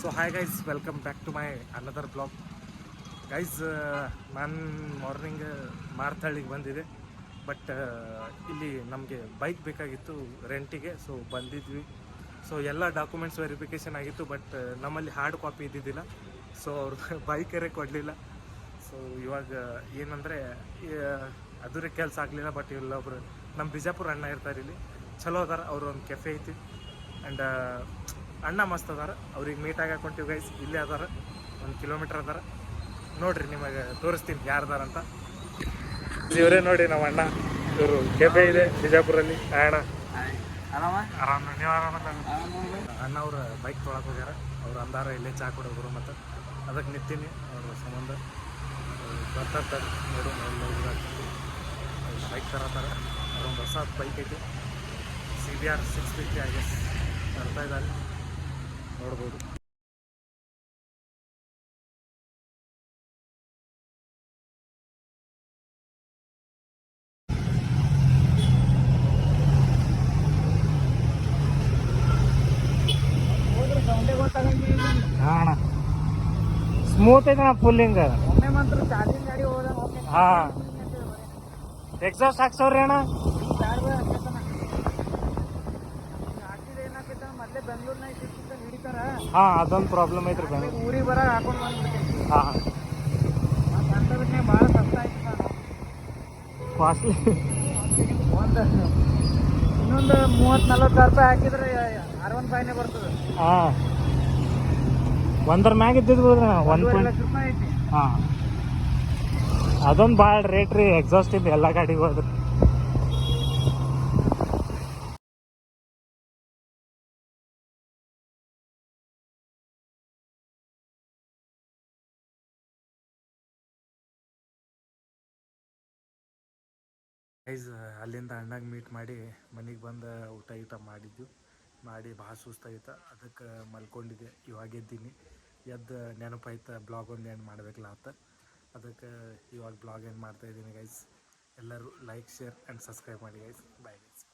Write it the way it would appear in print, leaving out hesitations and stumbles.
So hi guys, welcome back to my another blog. Guys, ನಾನು morning ಮಾರ್ತಳ್ಳಿಗೆ ಬಂದಿದೆ. But ಇಲ್ಲಿ ನಮಗೆ ಬೈಕ್ ಬೇಕಾಗಿತ್ತು ರೆಂಟಿಗೆ. ಸೊ ಬಂದಿದ್ವಿ. ಸೊ ಎಲ್ಲ ಡಾಕ್ಯುಮೆಂಟ್ಸ್ ವೆರಿಫಿಕೇಷನ್ ಆಗಿತ್ತು. ಬಟ್ ನಮ್ಮಲ್ಲಿ ಹಾರ್ಡ್ ಕಾಪಿ ಇದ್ದಿದ್ದಿಲ್ಲ. ಸೊ ಅವ್ರು ಬೈಕರೇ ಕೊಡಲಿಲ್ಲ. ಸೊ ಇವಾಗ ಏನಂದರೆ ಅದುರೇ ಕೆಲಸ ಆಗಲಿಲ್ಲ. ಬಟ್ ಇಲ್ಲೊಬ್ರು ನಮ್ಮ ಬಿಜಾಪುರ ಅಣ್ಣ ಇರ್ತಾರೆ ಇಲ್ಲಿ, ಚಲೋ ಅದಾರ. ಅವರು ಒಂದು ಕೆಫೆ ಐತಿ ಆ್ಯಂಡ್ ಅಣ್ಣ ಮಸ್ತ್ ಅದಾರ. ಅವ್ರಿಗೆ ಮೀಟ್ ಆಗಾಕೊಂತೀವಿ ಗೈಸ್. ಇಲ್ಲೇ ಅದಾರ, 1 ಕಿಲೋಮೀಟ್ರ್ ಅದಾರ. ನೋಡ್ರಿ, ನಿಮಗೆ ತೋರಿಸ್ತೀನಿ ಯಾರ್ದಾರ ಅಂತ. ಇವರೇ ನೋಡಿ ನಮ್ಮ ಅಣ್ಣ. ಇವರು ಕೆಫೆ ಇದೆ ಬಿಜಾಪುರಲ್ಲಿ. ಅಣ್ಣ ಆರಾಮ? ನೀವು ಆರಾಮಲ್ಲ? ಅಣ್ಣ ಅವ್ರ ಬೈಕ್ ತೊಗೊಳಕ್ಕೆ ಹೋಗ್ಯಾರ. ಅವ್ರು ಅಂದಾರ ಇಲ್ಲೇ ಚಾ ಕೊಡೋರು. ಮತ್ತು ಅದಕ್ಕೆ ನಿಂತೀನಿ ಅವ್ರ ಸಂಬಂಧ. ಬರ್ತಾರೆ ನೋಡು, ಬೈಕ್ ತರತ್ತಾರ. ಅವ್ರೊಂದು ಹೊಸ ಬೈಕ್ ಐತಿ, CBR 650 I guess ತರ್ತಾ ಇದ್ದಾರೆ, ನೋಡ್ಬೋದು. ಹಾಂ, ಸ್ಮೂತ್ ಐತೆ ನಾ ಫುಲ್ ಹಿಂಗೆ. ಹಾಂ, ಎಕ್ಸಾಸ್ಟ್ ಹಾಕ್ಸವ್ರಿ ಅಣ್ಣ. ಹಾಂ, ಅದೊಂದು ಪ್ರಾಬ್ಲಮ್ ಐತ್ರಿ ಬೆಂಗಳೂರು ಊರಿಗೆ ಬರ ಹಾಕೊಂಡು ಬಂದ್ಬಿಡ್ತೀನಿ. ಹಾಂ, ಭಾಳ ಕಷ್ಟ ಆಯ್ತು. ನಾನು ಕಾಸ್ಟ್ಲಿ. ಇನ್ನೊಂದು 30-40 ರೂಪಾಯಿ ಹಾಕಿದ್ರೆ R15 ಬರ್ತದೆ. ಹಾಂ, ಒಂದರ ಮ್ಯಾಗ ಇದ್ದಿದ್ದು ₹1.5 ಲಕ್ಷ ಐತಿ. ಹಾಂ, ಅದೊಂದು ಭಾಳ ರೇಟ್ ರೀ ಎಕ್ಸಾಸ್ಟ್ ಇದ್ದು ಎಲ್ಲ ಗಾಡಿಗೆ ಹೋದ್ರೆ. ಗೈಸ್, ಅಲ್ಲಿಂದ ಅಣ್ಣಾಗ ಮೀಟ್ ಮಾಡಿ ಮನೆಗೆ ಬಂದು ಊಟ ಮಾಡಿ ಭಾಳ ಸುಸ್ತಾಗಿತ್ತು. ಅದಕ್ಕೆ ಮಲ್ಕೊಂಡಿದ್ದೆ. ಇವಾಗ ಎದ್ದೀನಿ. ಎದ್ದು ನೆನಪಾಯ್ತು ಬ್ಲಾಗ್ ಒಂದು ಎಂಡ್ ಮಾಡಬೇಕಲ್ಲ ಅಂತ. ಅದಕ್ಕೆ ಇವಾಗ ಬ್ಲಾಗ್ ಎಂಡ್ ಮಾಡ್ತಾಯಿದ್ದೀನಿ ಗೈಸ್. ಎಲ್ಲರೂ ಲೈಕ್, ಶೇರ್ ಆ್ಯಂಡ್ ಸಬ್ಸ್ಕ್ರೈಬ್ ಮಾಡಿ ಗೈಸ್. Bye guys.